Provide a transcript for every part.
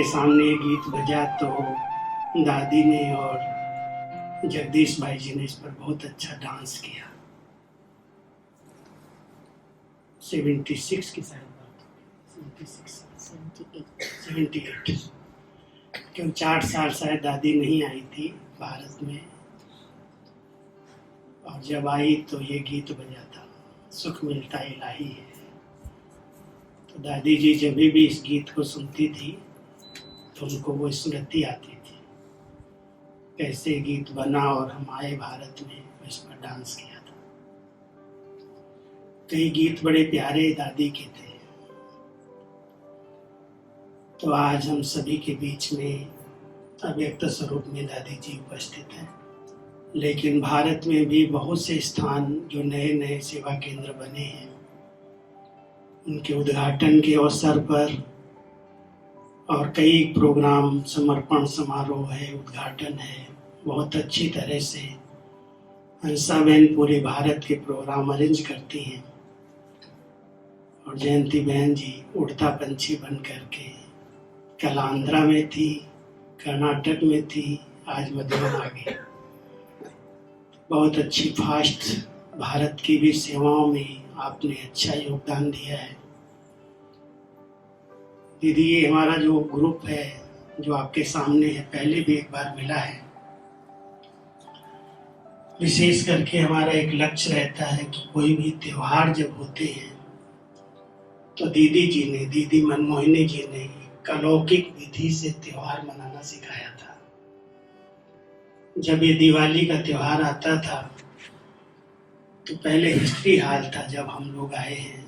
के सामने ये गीत बजा तो दादी ने और जगदीश भाई जी ने इस पर बहुत अच्छा डांस किया। 76 की शायद बात होगी, 78 क्यों 4 साल शायद दादी नहीं आई थी भारत में, और जब आई तो ये गीत बजा था, सुख मिलता इलाही है। तो दादी जी जब भी इस गीत को सुनती थी तो उनको वो स्मृति आती थी, कैसे गीत बना और हम आए भारत में, इस पर डांस किया था। कई गीत बड़े प्यारे दादी के थे। तो आज हम सभी के बीच में अव्यक्त स्वरूप में दादी जी उपस्थित हैं, लेकिन भारत में भी बहुत से स्थान जो नए नए सेवा केंद्र बने हैं, उनके उद्घाटन के अवसर पर और कई प्रोग्राम, समर्पण समारोह है, उद्घाटन है, बहुत अच्छी तरह से हंसा बहन पूरे भारत के प्रोग्राम अरेंज करती हैं। और जयंती बहन जी उड़ता पंछी बन करके कल आंध्रा में थी, कर्नाटक में थी, आज मधुबन आ गई। बहुत अच्छी फास्ट भारत की भी सेवाओं में आपने अच्छा योगदान दिया है दीदी। ये हमारा जो ग्रुप है जो आपके सामने है, पहले भी एक बार मिला है। विशेष करके हमारा एक लक्ष्य रहता है कि कोई भी त्योहार जब होते हैं तो दीदी जी ने, दीदी मनमोहिनी जी ने एक अलौकिक विधि से त्योहार मनाना सिखाया था। जब ये दिवाली का त्योहार आता था तो पहले हिस्ट्री हॉल था, जब हम लोग आए हैं,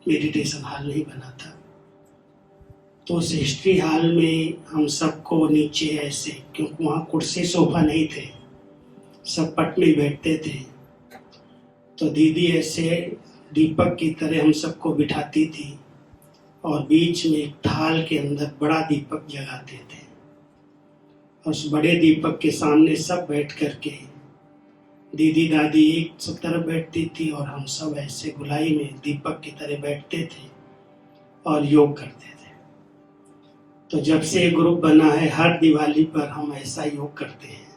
मेडिटेशन हॉल नहीं बना था, तो उस हिस्ट्री हॉल में हम सबको नीचे ऐसे, क्योंकि वहाँ कुर्सी सोफा नहीं थे, सब पट में बैठते थे, तो दीदी ऐसे दीपक की तरह हम सबको बिठाती थी और बीच में एक थाल के अंदर बड़ा दीपक जगाते थे। और उस बड़े दीपक के सामने सब बैठ करके दीदी दादी एक तरफ बैठती थी और हम सब ऐसे गुलाई में दीपक की तरह बैठते थे और योग करते थे। तो जब से ये ग्रुप बना है, हर दिवाली पर हम ऐसा योग करते हैं।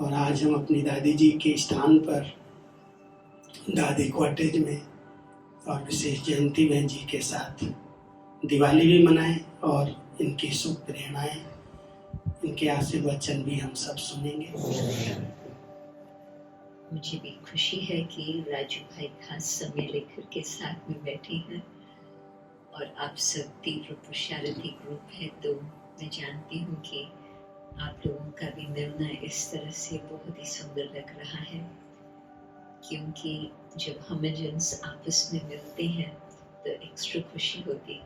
और आज हम अपनी दादी जी के स्थान पर दादी कॉटेज में और विशेष जयंती बहन जी के साथ दिवाली भी मनाएं और इनकी शुभ प्रेरणाएं, इनके आशीर्वचन भी हम सब सुनेंगे। मुझे भी खुशी है कि राजू भाई खास समय लेकर के साथ में बैठे हैं और आप सब तीव्र पुरुषार्थी ग्रुप है, तो मैं जानती हूँ कि आप लोगों का भी मिलना इस तरह से बहुत ही सुंदर लग रहा है, क्योंकि जब हम एजेंट्स आपस में मिलते हैं तो एक्स्ट्रा खुशी होती।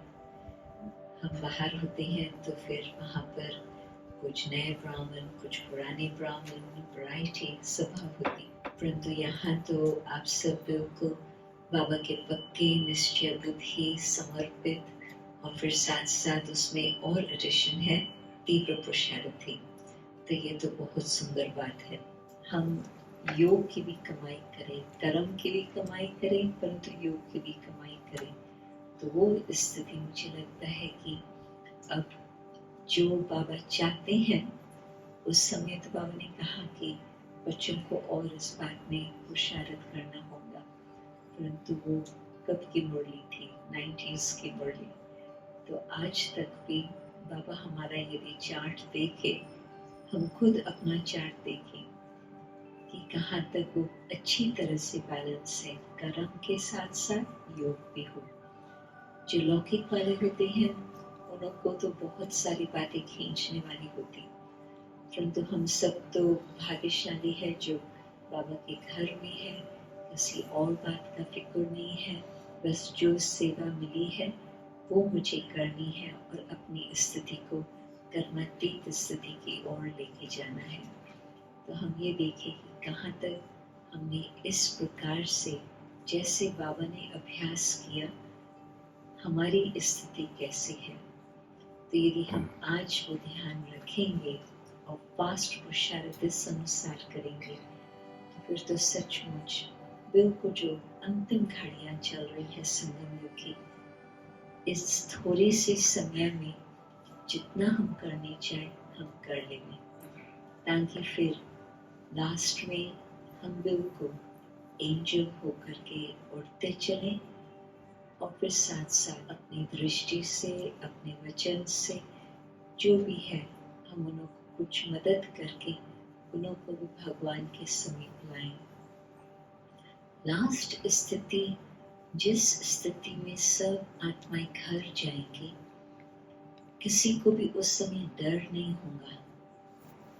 हम बाहर होते हैं तो फिर वहाँ पर कुछ नए ब्राह्मण, कुछ पुराने ब्राह्मण, वैरायटी सभा होती, परंतु यहाँ तो आप सब बिल्कुल बाबा के पक्के निश्चय बुद्धि समर्पित, और फिर साथ साथ उसमें और एडिशन है तीव्र पुरुषार्थी। तो ये तो बहुत सुंदर बात है। हम योग की भी कमाई करें, कर्म की भी कमाई करें, परंतु योग की भी कमाई करें, तो वो स्थिति मुझे लगता है कि अब जो बाबा चाहते हैं, उस समय तो बाबा ने कहा कि बच्चों को और इस बात में पुरुषार्थ करना होगा, परंतु वो कब की मुरली थी, 90s की मुरली। तो आज तक भी बाबा हमारा यदि चार्ट देखे, हम खुद अपना चार्ट देखें कि कहाँ तक वो अच्छी तरह से बैलेंस है, कर्म के साथ साथ योग भी हो। जो लौकिक वाले होते हैं उनको तो बहुत सारी बातें खींचने वाली होती, परंतु हम सब तो भाग्यशाली है जो बाबा के घर में है, किसी और बात का फिक्र नहीं है, बस जो सेवा मिली है वो मुझे करनी है और अपनी स्थिति को कर्मातीत स्थिति की ओर लेके जाना है। तो हम ये देखें कि कहाँ तक हमने इस प्रकार से, जैसे बाबा ने अभ्यास किया, हमारी स्थिति कैसी है। तो यदि हम आज वो ध्यान रखेंगे और फास्ट पुरुषार्थ अनुसार करेंगे, तो फिर तो सचमुच बिल्कुल जो अंतिम घड़ियाँ चल रही है संगम युग की, इस थोड़े से समय में जितना हम करने चाहें हम कर लेंगे, ताकि फिर लास्ट में हम बिल्कुल एंजल होकर के उड़ते चले और फिर साथ साथ अपनी दृष्टि से, अपने वचन से, जो भी है हम उन्हों को कुछ मदद करके उन्हों को भी भगवान के समीप लाएं। लास्ट स्थिति, जिस स्थिति में सब आत्माएं घर जाएंगी, किसी को भी उस समय डर नहीं होगा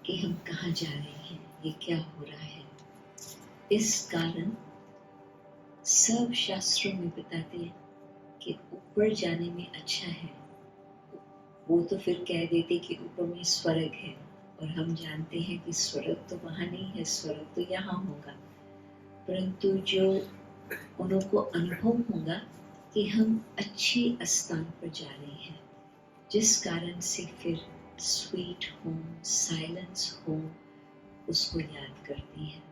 कि हम कहाँ जा रहे हैं, ये क्या हो रहा है। इस कारण सब शास्त्रों में बताते हैं कि ऊपर जाने में अच्छा है। वो तो फिर कह देते कि ऊपर में स्वर्ग है, और हम जानते हैं कि स्वर्ग तो वहाँ नहीं है, स्वर्ग तो यहाँ होगा। परंतु जो उन्हों को अनुभव होगा कि हम अच्छे स्थान पर जा रहे हैं, जिस कारण से फिर स्वीट होम, साइलेंस होम उसको याद करती है।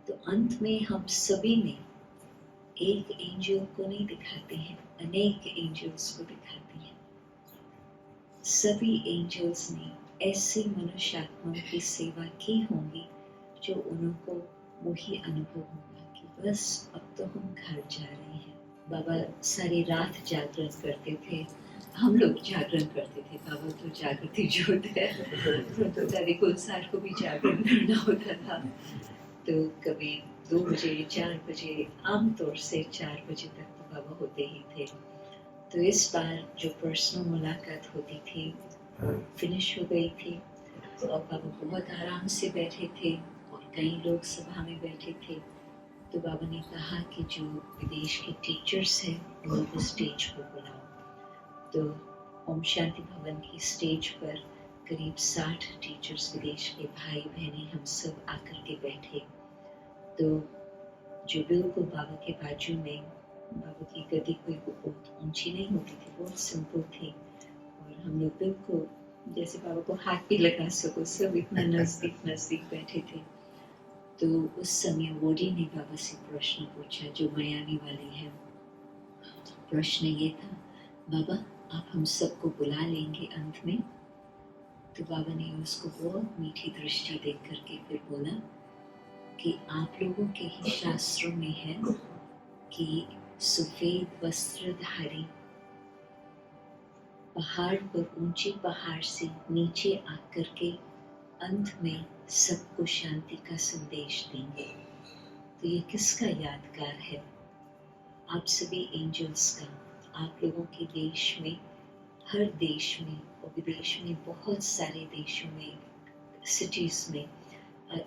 तो अंत में हम सभी ने एक एंजल को नहीं दिखाते हैं, अनेक एंजल्स को दिखाते हैं। सभी एंजल्स ने ऐसे मनुष्य आत्माओं की सेवा की होंगी जो उनको वही अनुभव होगा कि बस अब तो हम घर जा रहे हैं। बाबा सारी रात जागरण करते थे, हम लोग जागरण करते थे, बाबा तो जागृति ज्योत है, तो दादी गुलजार को भी जागरण करना होता था। तो कभी 2 बजे 4 बजे, आमतौर से 4 बजे तक तो बाबा होते ही थे। तो इस बार जो पर्सनल मुलाकात होती थी फिनिश हो गई थी, और बाबा बहुत आराम से बैठे थे और कई लोग सभा में बैठे थे। तो बाबा ने कहा कि जो विदेश के टीचर्स हैं उनको स्टेज पर बुलाओ। तो ओम शांति भवन की स्टेज पर करीब 60 टीचर्स, विदेश के भाई बहनें, हम सब आकर के बैठे। तो जो बिल्कुल बाबा के बाजू में, बाबा की गद्दी कोई बहुत ऊंची नहीं होती थी, बहुत सिंपल थी, और हम लोग बिल्कुल जैसे बाबा को हाथ भी लगा सको, सब इतना नजदीक नजदीक बैठे थे। तो उस समय वोडी ने बाबा से प्रश्न पूछा, जो मियामी वाली है। प्रश्न ये था, बाबा आप हम सबको बुला लेंगे अंत में? तो बाबा ने उसको बहुत मीठी दृष्टि देख करके फिर बोला कि आप लोगों के ही शास्त्रों में है कि सफेद वस्त्रधारी पहाड़ पर, ऊंचे पहाड़ से नीचे आकर के अंत में सबको शांति का संदेश देंगे। तो ये किसका यादगार है? आप सभी एंजल्स का। आप लोगों के देश में, हर देश में और विदेश में, बहुत सारे देशों में, सिटीज में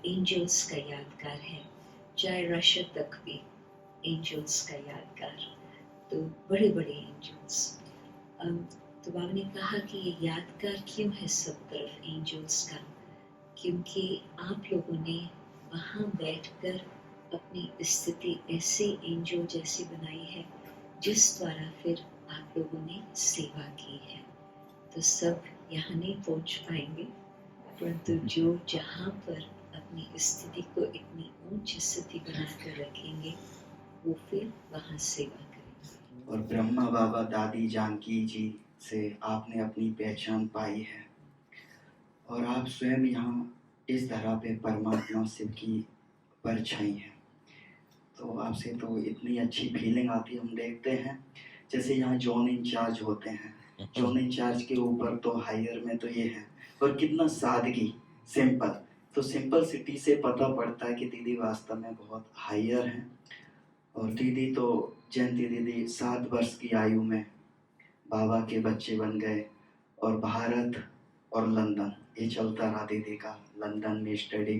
एंजल्स का यादगार है। चाहे रशिया तक भी एंजल्स का यादगार, तो बड़े बड़े एंजल्स। तो बाबा ने कहा कि ये यादगार क्यों है सब तरफ एंजल्स का? क्योंकि आप लोगों ने वहाँ बैठकर अपनी स्थिति ऐसे एंजल जैसी बनाई है जिस द्वारा फिर आप लोगों ने सेवा की है। तो सब यहाँ नहीं पहुँच पाएंगे, परंतु जो जहाँ पर अपनी स्थिति को इतनी ऊंच स्थिति बनाकर रखेंगे वो फिर वहाँ सेवा करेंगे। और ब्रह्मा बाबा दादी जानकी जी से आपने अपनी पहचान पाई है, और आप स्वयं यहाँ इस धरा पे परमात्मा शिव की परछाई है। तो आपसे तो इतनी अच्छी फीलिंग आती है। हम देखते हैं जैसे यहाँ जोन इंचार्ज होते हैं, जोन इंचार्ज के ऊपर तो हायर में तो ये है, और कितना सादगी, सिंपल। तो सिंपल सिटी से पता पड़ता है कि दीदी वास्तव में बहुत हायर हैं। और दीदी तो, जयंती दीदी 7 वर्ष की आयु में बाबा के बच्चे बन गए, और भारत और लंदन ये चलता रहा दीदी का, लंदन में स्टडी।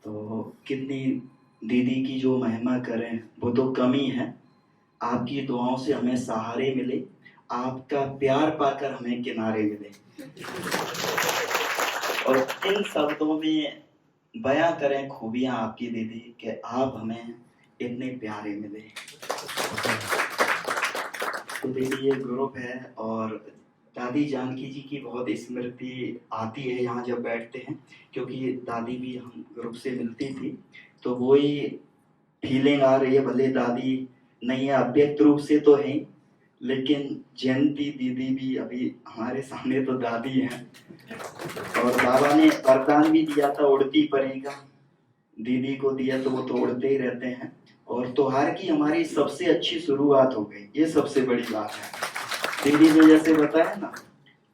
तो कितनी दीदी की जो महिमा करें वो तो कमी है। आपकी दुआओं से हमें सहारे मिले, आपका प्यार पाकर हमें किनारे मिले, और इन शब्दों में बयां करें खूबियां आपकी दीदी कि आप हमें इतने प्यारे मिले। तो दीदी ये ग्रुप है, और दादी जानकी जी की बहुत स्मृति आती है यहाँ जब बैठते हैं, क्योंकि दादी भी हम ग्रुप से मिलती थी, तो वही फीलिंग आ रही है। भले दादी नहीं है, अव्यक्त रूप से तो है, लेकिन जयंती दीदी भी अभी हमारे सामने तो दादी हैं, और बाबा ने वरदान भी दिया था उड़ती परी का, दीदी को दिया तो वो तो उड़ते ही रहते हैं। और त्योहार की हमारी सबसे अच्छी शुरुआत हो गई, ये सबसे बड़ी बात है। दीदी ने जैसे बताया ना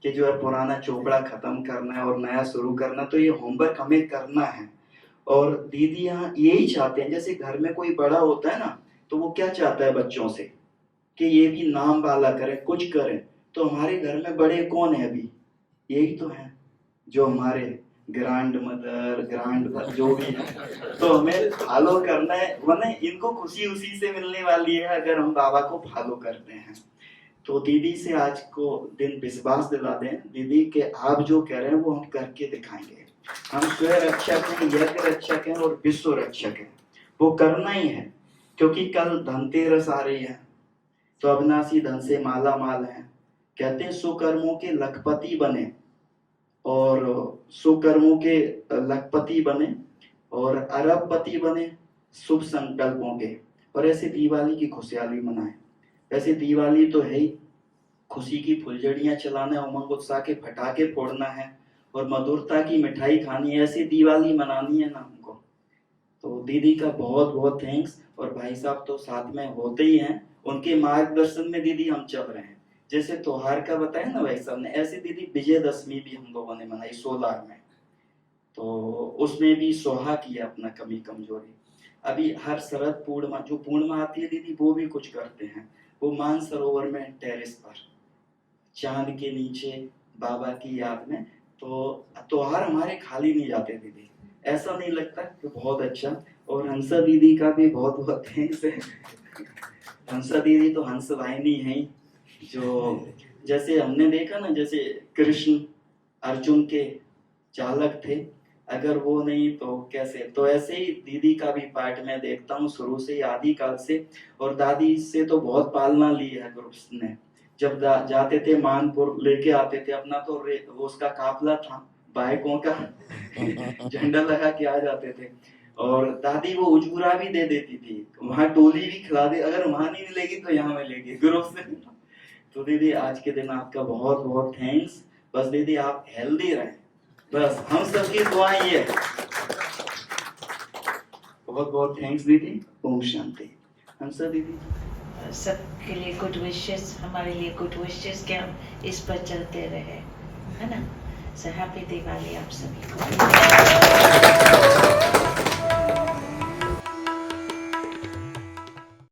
कि जो है पुराना चोपड़ा खत्म करना है और नया शुरू करना, तो ये होमवर्क हमें करना है। और दीदी यहाँ यही चाहते हैं, जैसे घर में कोई बड़ा होता है ना, तो वो क्या चाहता है बच्चों से कि ये भी नाम वाला करें, कुछ करें। तो हमारे घर में बड़े कौन है अभी? यही तो है, जो हमारे ग्रैंड मदर ग्रैंड जो भी है। तो हमें फॉलो करना है, वरना इनको खुशी उसी से मिलने वाली है अगर हम बाबा को फॉलो करते हैं। तो दीदी से आज को दिन विश्वास दिला दें दीदी के आप जो कह रहे हैं वो हम करके दिखाएंगे। हम स्वयं रक्षक हैं, यज्ञ रक्षक हैं और विश्व रक्षक हैं, वो करना ही है। क्योंकि कल धनतेरस आ रही है, तो अविनाशी धन से माला माल है। कहते हैं सुकर्मों के लखपति बने, और सुकर्मों के लखपति बने और अरबपति बने शुभ संकल्पों के, और ऐसे दिवाली की खुशहाली मनाएं। ऐसे दिवाली तो है ही, खुशी की फुलझड़ियां चलाना है, उमंग उत्साह के पटाखे फोड़ना है और मधुरता की मिठाई खानी है, ऐसी दिवाली मनानी है ना हमको। तो दीदी का बहुत बहुत थैंक्स। और भाई साहब तो साथ में होते ही हैं, उनके मार्गदर्शन में दीदी हम चल रहे हैं। जैसे त्योहार का बताया ना भाई साहब ने, ऐसे दीदी विजयदशमी भी हम लोगों ने मनाई सोलार में, तो उसमें भी सोहा किया अपना कमी कमजोरी। अभी हर शरद पूर्णिमा, जो पूर्णिमा आती है दीदी, वो भी कुछ करते हैं। वो मानसरोवर में टेरेस पर चांद के नीचे बाबा की याद में, तो त्योहार हमारे खाली नहीं जाते दीदी, ऐसा नहीं लगता कि बहुत अच्छा। और हंसा दीदी का भी बहुत बहुत थैंक्स है। हंसा दीदी तो हंस वाहिनी है ही, जो जैसे हमने देखा ना, जैसे कृष्ण अर्जुन के चालक थे, अगर वो नहीं तो कैसे। तो ऐसे ही दीदी का भी पार्ट मैं देखता हूँ शुरू से ही, आदि काल से। और दादी से तो बहुत पालना ली है ग्रुप्स ने। जब जाते थे मानपुर, लेके आते थे अपना, तो वो उसका काफला था बाइकों का झंडा लगा के आ जाते थे। और दादी वो उजूरा भी दे देती थी, वहां टोली भी खिला दे, अगर वहां नहीं मिलेगी तो यहाँ मिलेगी ग्रुप से। तो दीदी आज के दिन आपका बहुत बहुत थैंक्स। बस दीदी आप हेल्दी रहें, बस हम सबकी दुआएं ये। बहुत बहुत थैंक्स दीदी, ओम शांति। हंसा दीदी सबके लिए गुड विशेस, हमारे लिए गुड विशेस कि हम इस पर चलते रहे, है ना। सो हैप्पी दिवाली आप सभी को।